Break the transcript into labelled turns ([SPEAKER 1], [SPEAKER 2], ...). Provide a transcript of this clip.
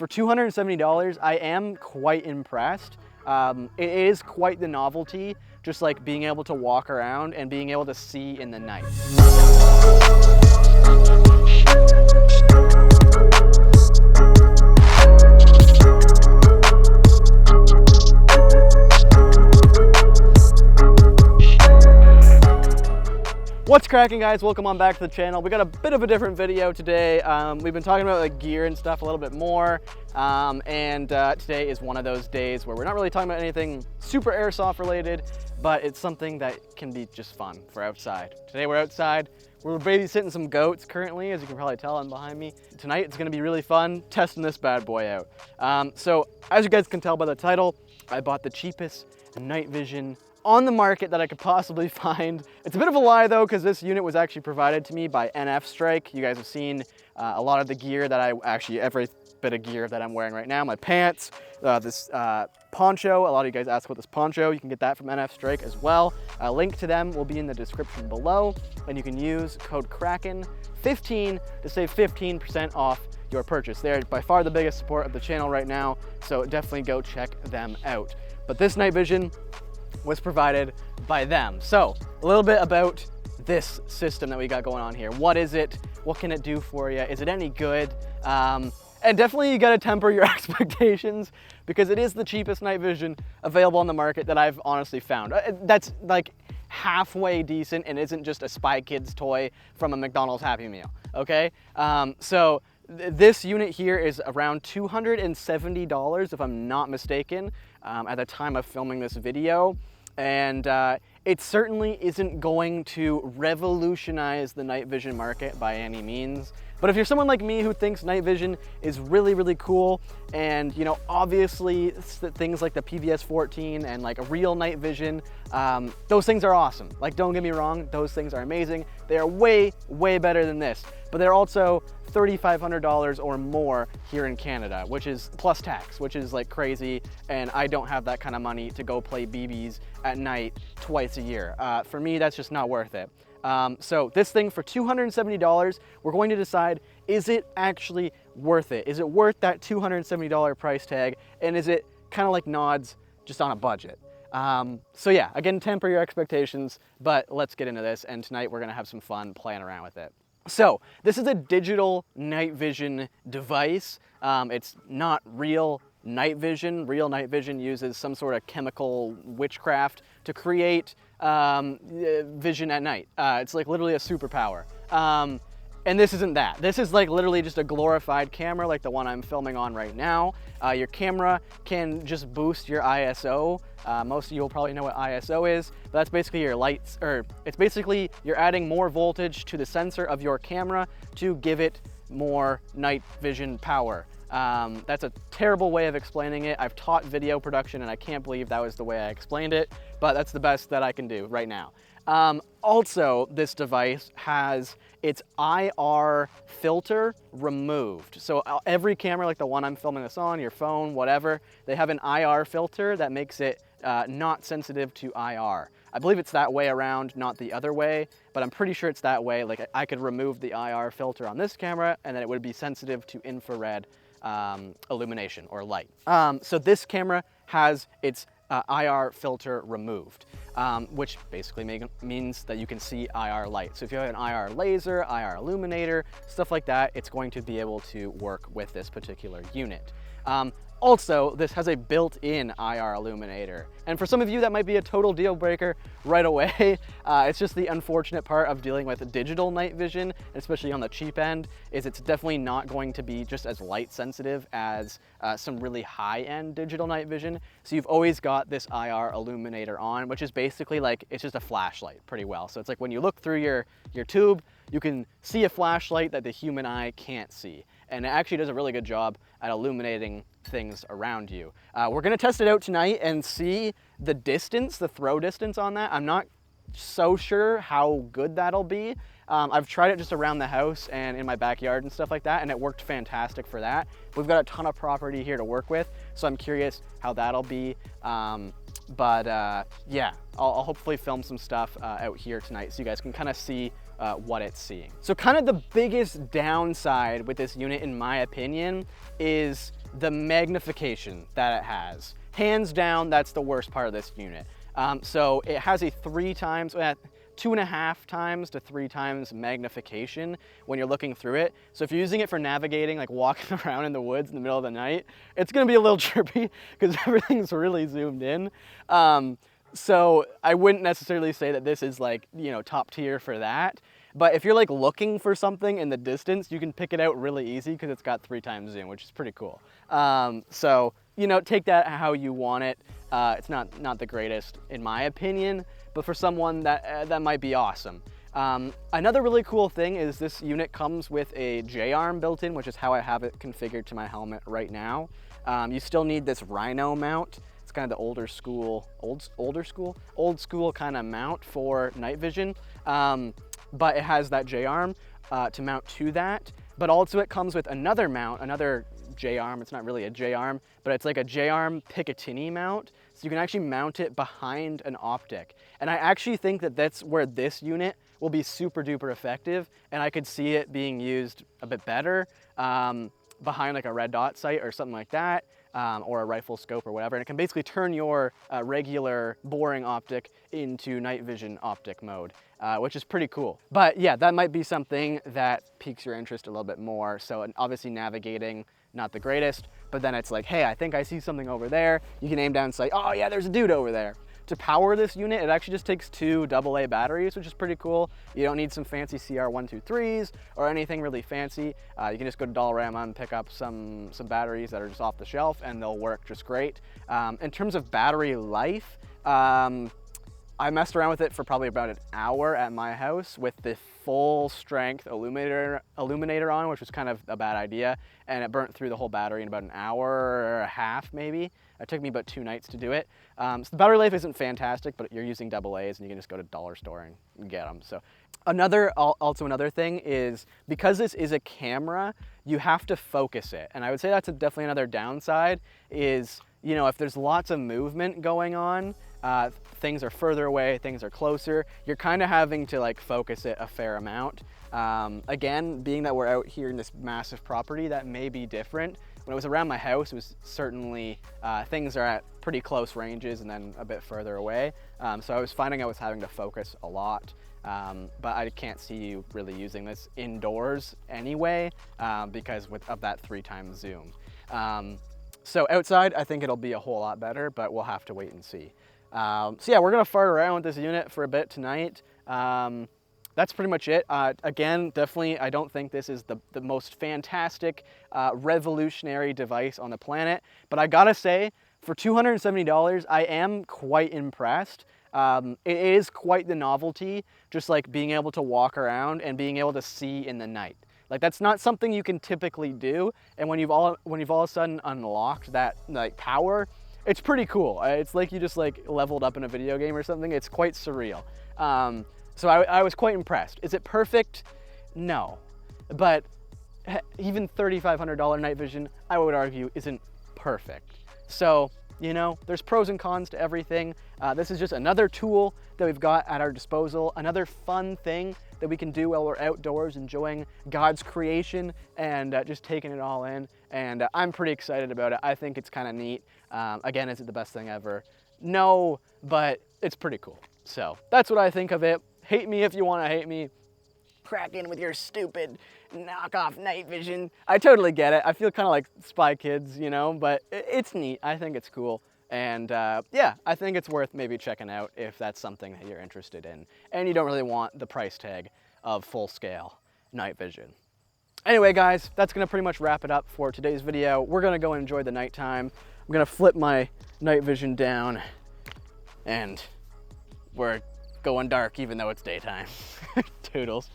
[SPEAKER 1] For $270, I am quite impressed. It is quite the novelty, just like being able to walk around and being able to see in the night. What's cracking, guys? Welcome on back to the channel. We got a bit of a different video today. We've been talking about like gear and stuff a little bit more, today is one of those days where we're not really talking about anything super airsoft related, but it's something that can be just fun for outside. Today we're outside. We're babysitting some goats currently, as you can probably tell I'm behind me. Tonight it's gonna be really fun testing this bad boy out. So as you guys can tell by the title, I bought the cheapest night vision on the market that I could possibly find. It's a bit of a lie though, because this unit was actually provided to me by NF Strike. You guys have seen a lot of the gear that every bit of gear that I'm wearing right now. My pants, this poncho. A lot of you guys asked about this poncho. You can get that from NF Strike as well. A link to them will be in the description below, and you can use code KRAKEN15 to save 15% off your purchase. They're by far the biggest support of the channel right now, so definitely go check them out. But this night vision was provided by them. So a little bit about this system that we got going on here. What is it? What can it do for you? Is it any good? And definitely you gotta temper your expectations, because it is the cheapest night vision available on the market that I've honestly found. That's like halfway decent and isn't just a Spy Kids toy from a McDonald's Happy Meal, okay? This unit here is around $270 if I'm not mistaken at the time of filming this video, and it certainly isn't going to revolutionize the night vision market by any means. But if you're someone like me who thinks night vision is really, really cool, and you know, obviously things like the PVS 14 and like a real night vision, those things are awesome. Like, don't get me wrong, those things are amazing. They are way, way better than this, but they're also $3,500 or more here in Canada, which is plus tax, which is like crazy. And I don't have that kind of money to go play BBs at night twice a year. For me, that's just not worth it. So this thing for $270, we're going to decide, is it actually worth it? Is it worth that $270 price tag? And is it kind of like Nods, just on a budget? So yeah, again, temper your expectations, but let's get into this. And tonight we're gonna have some fun playing around with it. So this is a digital night vision device. It's not real night vision. Real night vision uses some sort of chemical witchcraft to create vision at night. It's like literally a superpower. And this isn't that. This is like literally just a glorified camera like the one I'm filming on right now. Your camera can just boost your ISO. Most of you will probably know what ISO is, but that's basically your lights, or it's basically you're adding more voltage to the sensor of your camera to give it more night vision power. That's a terrible way of explaining it. I've taught video production and I can't believe that was the way I explained it, but that's the best that I can do right now. Also, this device has its IR filter removed. So every camera, like the one I'm filming this on, your phone, whatever, they have an IR filter that makes it not sensitive to IR. I believe it's that way around, not the other way, but I'm pretty sure it's that way. Like I could remove the IR filter on this camera and then it would be sensitive to infrared illumination or light. So this camera has its IR filter removed, which basically means that you can see IR light. So if you have an IR laser, IR illuminator, stuff like that, it's going to be able to work with this particular unit. Also, this has a built-in IR illuminator. And for some of you, that might be a total deal breaker right away. It's just the unfortunate part of dealing with digital night vision, especially on the cheap end, is it's definitely not going to be just as light sensitive as some really high-end digital night vision. So you've always got this IR illuminator on, which is basically like, it's just a flashlight pretty well. So it's like when you look through your tube, you can see a flashlight that the human eye can't see. And it actually does a really good job at illuminating things around you. We're gonna test it out tonight and see the distance, the throw distance on that. I'm not so sure how good that'll be. I've tried it just around the house and in my backyard and stuff like that, and it worked fantastic for that. We've got a ton of property here to work with, so I'm curious how that'll be. Yeah, I'll hopefully film some stuff out here tonight so you guys can kind of see what it's seeing. So kind of the biggest downside with this unit, in my opinion, is the magnification that it has. Hands down, that's the worst part of this unit. So it has a 2.5 times to 3 times magnification when you're looking through it. So if you're using it for navigating, like walking around in the woods in the middle of the night, it's gonna be a little trippy because everything's really zoomed in. So I wouldn't necessarily say that this is like, you know, top tier for that. But if you're like looking for something in the distance, you can pick it out really easy because it's got 3 times zoom, which is pretty cool. So, you know, take that how you want it. It's not the greatest in my opinion, but for someone that might be awesome. Another really cool thing is this unit comes with a J-arm built in, which is how I have it configured to my helmet right now. You still need this Rhino mount. It's kind of the old school kind of mount for night vision. But it has that J-arm to mount to that. But also it comes with another mount, another J-arm. It's not really a J-arm, but it's like a J-arm Picatinny mount. So you can actually mount it behind an optic. And I actually think that that's where this unit will be super duper effective. And I could see it being used a bit better behind like a red dot sight or something like that. Or a rifle scope or whatever. And it can basically turn your regular boring optic into night vision optic mode, which is pretty cool. But yeah, that might be something that piques your interest a little bit more. So obviously navigating, not the greatest, but then it's like, hey, I think I see something over there. You can aim down and say, oh yeah, there's a dude over there. To power this unit, it actually just takes 2 AA batteries, which is pretty cool. You don't need some fancy CR123s or anything really fancy. You can just go to Dollarama and pick up some batteries that are just off the shelf and they'll work just great. In terms of battery life, I messed around with it for probably about an hour at my house with the full strength illuminator on, which was kind of a bad idea. And it burnt through the whole battery in about an hour and a half, maybe. It took me about 2 nights to do it. So the battery life isn't fantastic, but you're using AA's and you can just go to dollar store and get them. So also another thing is because this is a camera, you have to focus it. And I would say that's definitely another downside is, you know, if there's lots of movement going on, things are further away, things are closer, you're kind of having to like focus it a fair amount. Again, being that we're out here in this massive property, that may be different. When it was around my house, it was certainly, things are at pretty close ranges and then a bit further away. So I was finding I was having to focus a lot, but I can't see you really using this indoors anyway, because of that 3 times zoom. So outside, I think it'll be a whole lot better, but we'll have to wait and see. So yeah, we're gonna fart around with this unit for a bit tonight. That's pretty much it. Again, definitely, I don't think this is the most fantastic, revolutionary device on the planet, but I gotta say, for $270, I am quite impressed. It is quite the novelty, just like being able to walk around and being able to see in the night. Like that's not something you can typically do, and when you've all of a sudden unlocked that like power, it's pretty cool. It's like you just like leveled up in a video game or something. It's quite surreal. So I was quite impressed. Is it perfect? No, but even $3,500 night vision, I would argue, isn't perfect. So, you know, there's pros and cons to everything. This is just another tool that we've got at our disposal, another fun thing that we can do while we're outdoors enjoying God's creation and just taking it all in. And I'm pretty excited about it. I think it's kind of neat. Again, is it the best thing ever? No, but it's pretty cool. So that's what I think of it. Hate me if you want to hate me. Crack in with your stupid knockoff night vision. I totally get it. I feel kind of like Spy Kids, you know, but it's neat. I think it's cool. And yeah, I think it's worth maybe checking out if that's something that you're interested in and you don't really want the price tag of full scale night vision. Anyway, guys, that's gonna pretty much wrap it up for today's video. We're gonna go enjoy the nighttime. I'm gonna flip my night vision down and we're going dark even though it's daytime. Toodles.